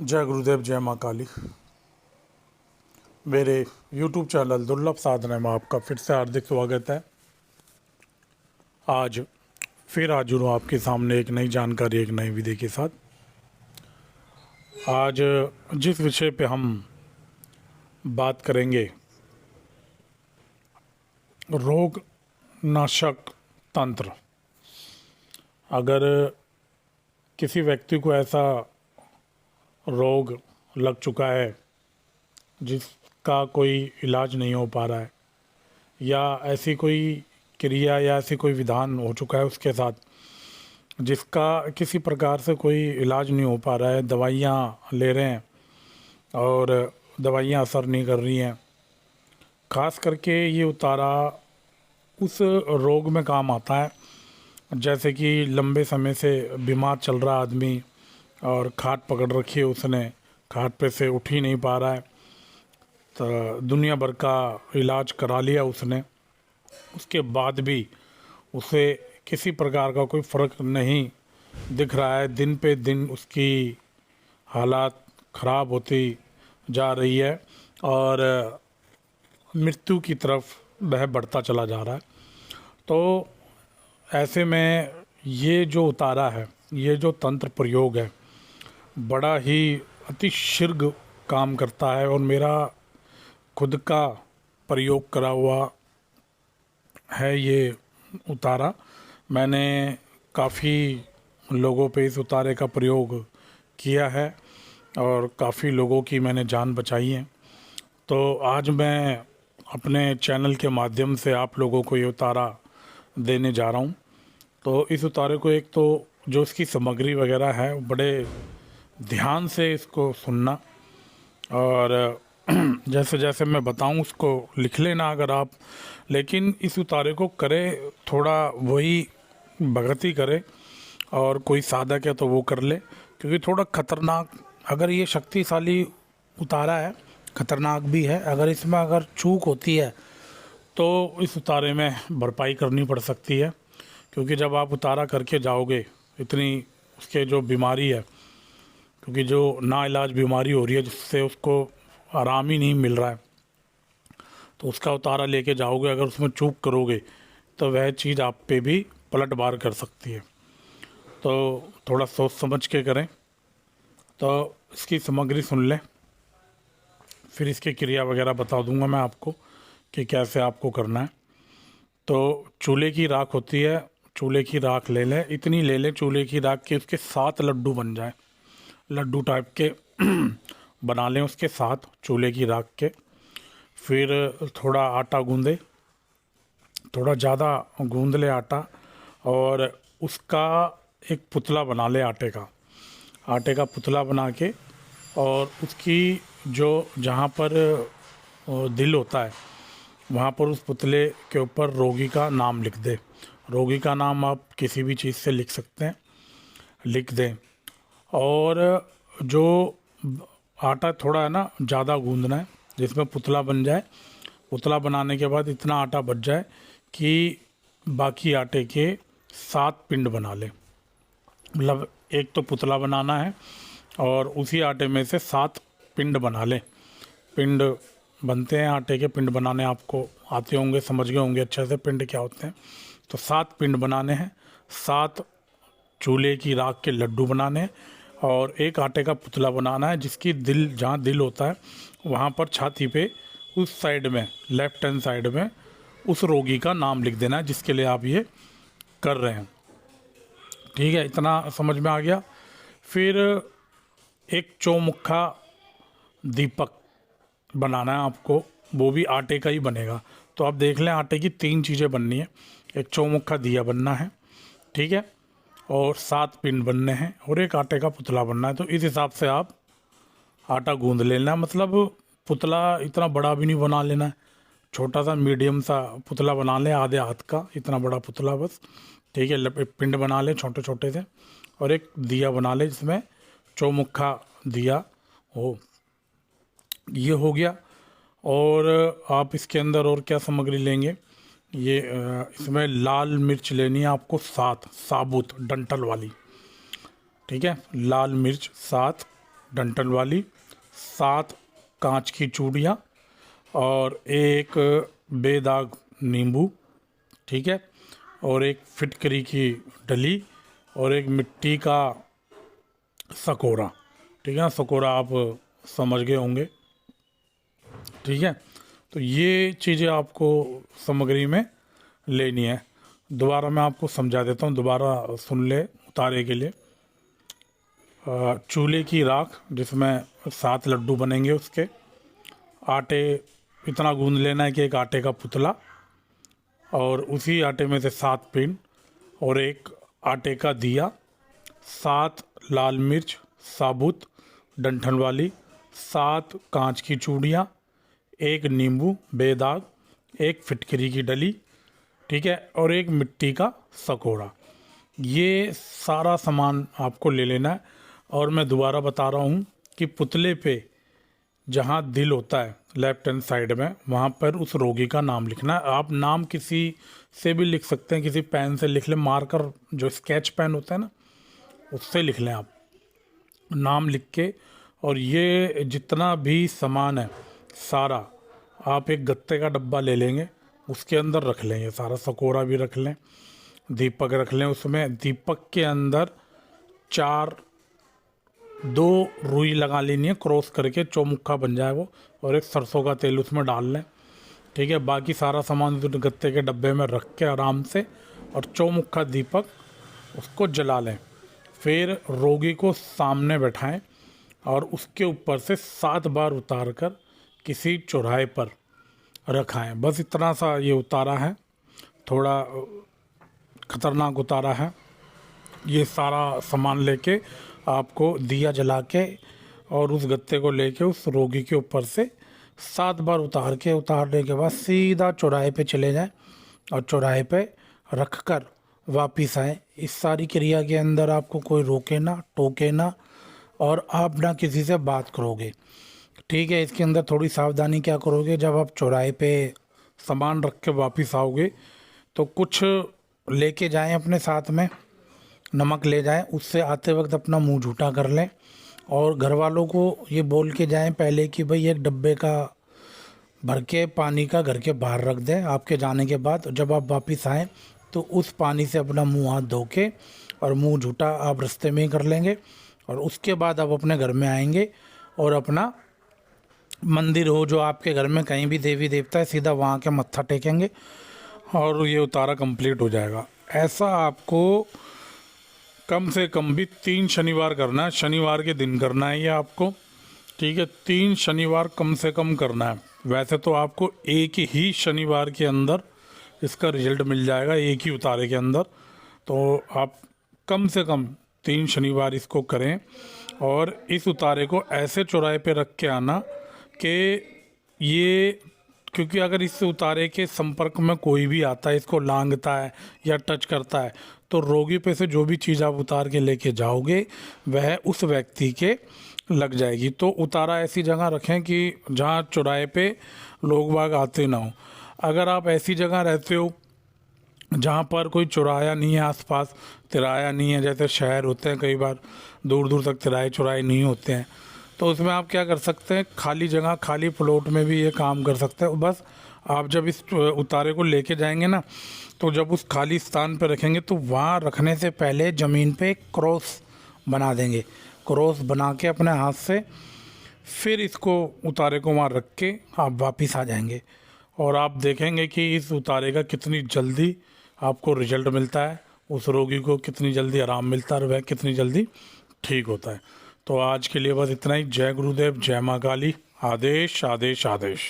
जय गुरुदेव, जय माँ काली। मेरे YouTube चैनल दुर्लभ साधना में आपका फिर से हार्दिक स्वागत है। आज फिर हाजिर हूँ आपके सामने एक नई जानकारी, एक नई विधि के साथ। आज जिस विषय पे हम बात करेंगे, रोग नाशक तंत्र। अगर किसी व्यक्ति को ऐसा रोग लग चुका है जिसका कोई इलाज नहीं हो पा रहा है, या ऐसी कोई क्रिया या ऐसी कोई विधान हो चुका है उसके साथ जिसका किसी प्रकार से कोई इलाज नहीं हो पा रहा है, दवाइयाँ ले रहे हैं और दवाइयाँ असर नहीं कर रही हैं, ख़ास करके ये उतारा उस रोग में काम आता है जैसे कि लंबे समय से बीमार चल रहा आदमी और खाट पकड़ रखी है उसने, खाट पे से उठ ही नहीं पा रहा है, तो दुनिया भर का इलाज करा लिया उसने, उसके बाद भी उसे किसी प्रकार का कोई फ़र्क नहीं दिख रहा है। दिन पे दिन उसकी हालात ख़राब होती जा रही है और मृत्यु की तरफ वह बढ़ता चला जा रहा है। तो ऐसे में ये जो उतारा है, ये जो तंत्र प्रयोग है, बड़ा ही अति शीघ्र काम करता है और मेरा खुद का प्रयोग करा हुआ है ये उतारा। मैंने काफ़ी लोगों पे इस उतारे का प्रयोग किया है और काफ़ी लोगों की मैंने जान बचाई है। तो आज मैं अपने चैनल के माध्यम से आप लोगों को ये उतारा देने जा रहा हूँ। तो इस उतारे को एक तो जो इसकी सामग्री वगैरह है, बड़े ध्यान से इसको सुनना और जैसे जैसे मैं बताऊं उसको लिख लेना अगर आप, लेकिन इस उतारे को करे थोड़ा वही भगती करे और कोई साधक है तो वो कर ले, क्योंकि थोड़ा ख़तरनाक, अगर ये शक्तिशाली उतारा है, ख़तरनाक भी है। अगर इसमें अगर चूक होती है तो इस उतारे में भरपाई करनी पड़ सकती है, क्योंकि जब आप उतारा करके जाओगे इतनी उसके जो बीमारी है, क्योंकि जो नाइलाज बीमारी हो रही है जिससे उसको आराम ही नहीं मिल रहा है, तो उसका उतारा लेके जाओगे, अगर उसमें चूक करोगे तो वह चीज़ आप पे भी पलटवार कर सकती है। तो थोड़ा सोच समझ के करें। तो इसकी सामग्री सुन लें, फिर इसकी क्रिया वगैरह बता दूंगा मैं आपको कि कैसे आपको करना है। तो चूल्हे की राख होती है, चूल्हे की राख ले लें, इतनी ले लें चूल्हे की राख के उसके 7 लड्डू बन जाए, लड्डू टाइप के बना लें उसके साथ चूल्हे की राख के। फिर थोड़ा आटा गूंदे, थोड़ा ज़्यादा गूंद ले आटा, और उसका एक पुतला बना ले आटे का पुतला बना के, और उसकी जो जहाँ पर दिल होता है वहाँ पर उस पुतले के ऊपर रोगी का नाम लिख दे। रोगी का नाम आप किसी भी चीज़ से लिख सकते हैं, लिख दें। और जो आटा थोड़ा है ना ज़्यादा गूंदना है जिसमें पुतला बन जाए। पुतला बनाने के बाद इतना आटा बच जाए कि बाकी आटे के 7 पिंड बना लें। मतलब एक तो पुतला बनाना है और उसी आटे में से 7 पिंड बना लें। पिंड बनते हैं आटे के, पिंड बनाने आपको आते होंगे, समझ गए होंगे अच्छे से पिंड क्या होते हैं। तो 7 पिंड बनाने हैं, 7 चूल्हे की राख के लड्डू बनाने हैं, और एक आटे का पुतला बनाना है जिसकी दिल, जहाँ दिल होता है वहाँ पर छाती पे उस साइड में, लेफ्ट हैंड साइड में, उस रोगी का नाम लिख देना है जिसके लिए आप ये कर रहे हैं। ठीक है, इतना समझ में आ गया। फिर एक चौमुखा दीपक बनाना है आपको, वो भी आटे का ही बनेगा। तो आप देख लें, आटे की 3 चीज़ें बननी है। एक चौमुखा दिया बनना है, ठीक है, और 7 पिंड बनने हैं, और एक आटे का पुतला बनना है। तो इस हिसाब से आप आटा गूंद लेना है। मतलब पुतला इतना बड़ा भी नहीं बना लेना है, छोटा सा मीडियम सा पुतला बना लें, आधे हाथ का, इतना बड़ा पुतला बस, ठीक है। एक पिंड बना लें छोटे छोटे से, और एक दिया बना लें जिसमें चौमुखा दिया हो। ये हो गया। और आप इसके अंदर और क्या सामग्री लेंगे, ये इसमें लाल मिर्च लेनी है आपको 7 साबुत डंठल वाली, ठीक है। लाल मिर्च 7 डंठल वाली, 7 कांच की चूड़ियाँ और एक बेदाग नींबू, ठीक है, और एक फिटकरी की डली और एक मिट्टी का सकोरा, ठीक है। सकोरा आप समझ गए होंगे, ठीक है। तो ये चीज़ें आपको सामग्री में लेनी है। दोबारा मैं आपको समझा देता हूँ, दोबारा सुन ले उतारे के लिए। चूल्हे की राख जिसमें 7 लड्डू बनेंगे, उसके आटे इतना गूंद लेना है कि एक आटे का पुतला, और उसी आटे में से 7 पिंड और एक आटे का दिया, 7 लाल मिर्च साबुत डंठल वाली, 7 कांच की चूड़ियाँ, एक नींबू बेदाग, एक फिटकरी की डली, ठीक है, और एक मिट्टी का सकोड़ा। ये सारा सामान आपको ले लेना है। और मैं दोबारा बता रहा हूँ कि पुतले पे जहाँ दिल होता है लेफ्ट हैंड साइड में, वहाँ पर उस रोगी का नाम लिखना है। आप नाम किसी से भी लिख सकते हैं, किसी पेन से लिख लें, मार्कर जो स्केच पेन होता है ना, उससे लिख लें आप नाम लिख के। और ये जितना भी सामान है सारा आप एक गत्ते का डब्बा ले लेंगे, उसके अंदर रख लें। ये सारा सकोरा भी रख लें, दीपक रख लें, उसमें दीपक के अंदर 2 रुई लगा लेनी है, क्रॉस करके चौमुखा बन जाए वो, और एक सरसों का तेल उसमें डाल लें, ठीक है। बाकी सारा सामान गत्ते के डब्बे में रख के आराम से, और चौमुखा दीपक उसको जला लें। फिर रोगी को सामने बैठाएं और उसके ऊपर से 7 बार उतार कर किसी चौराहे पर रखाएं। बस इतना सा ये उतारा है, थोड़ा ख़तरनाक उतारा है। ये सारा सामान लेके आपको दिया जला के और उस गत्ते को लेके उस रोगी के ऊपर से 7 बार उतारने के बाद सीधा चौराहे पे चले जाएं और चौराहे पे रख कर वापिस आए। इस सारी क्रिया के अंदर आपको कोई रोके ना, टोके ना, और आप ना किसी से बात करोगे, ठीक है। इसके अंदर थोड़ी सावधानी क्या करोगे, जब आप चौराहे पे सामान रख के वापिस आओगे तो कुछ लेके जाएं अपने साथ में, नमक ले जाएं, उससे आते वक्त अपना मुंह झूठा कर लें, और घर वालों को ये बोल के जाएं पहले कि भाई एक डब्बे का भर के पानी का घर के बाहर रख दें आपके जाने के बाद। जब आप वापिस आएँ तो उस पानी से अपना मुंह हाथ धो के और मुंह झूठा आप रास्ते में ही कर लेंगे, और उसके बाद आप अपने घर में आएंगे और अपना मंदिर हो जो आपके घर में, कहीं भी देवी देवता है, सीधा वहाँ के मत्था टेकेंगे और ये उतारा कंप्लीट हो जाएगा। ऐसा आपको कम से कम भी 3 शनिवार करना है, शनिवार के दिन करना है ये आपको, ठीक है। 3 शनिवार कम से कम करना है। वैसे तो आपको एक ही शनिवार के अंदर इसका रिजल्ट मिल जाएगा, एक ही उतारे के अंदर। तो आप कम से कम 3 शनिवार इसको करें, और इस उतारे को ऐसे चौराहे पे रख के आना कि ये, क्योंकि अगर इस उतारे के संपर्क में कोई भी आता है, इसको लांघता है या टच करता है, तो रोगी पे से जो भी चीज़ आप उतार के लेके जाओगे वह उस व्यक्ति के लग जाएगी। तो उतारा ऐसी जगह रखें कि जहाँ चौराहे पे लोग बाग आते ना हो। अगर आप ऐसी जगह रहते हो जहाँ पर कोई चौराहा नहीं है, आसपास तिराया नहीं है, जैसे शहर होते हैं कई बार दूर दूर तक तिराए चौराहे नहीं होते हैं, तो उसमें आप क्या कर सकते हैं, खाली जगह, खाली प्लॉट में भी ये काम कर सकते हैं। बस आप जब इस उतारे को लेके जाएंगे ना, तो जब उस खाली स्थान पर रखेंगे तो वहाँ रखने से पहले ज़मीन पे एक क्रॉस बना देंगे। क्रॉस बना के अपने हाथ से फिर इसको उतारे को वहाँ रख के आप वापस आ जाएंगे, और आप देखेंगे कि इस उतारे का कितनी जल्दी आपको रिजल्ट मिलता है, उस रोगी को कितनी जल्दी आराम मिलता है और वह कितनी जल्दी ठीक होता है। तो आज के लिए बस इतना ही। जय गुरुदेव, जय माँ काली। आदेश आदेश आदेश।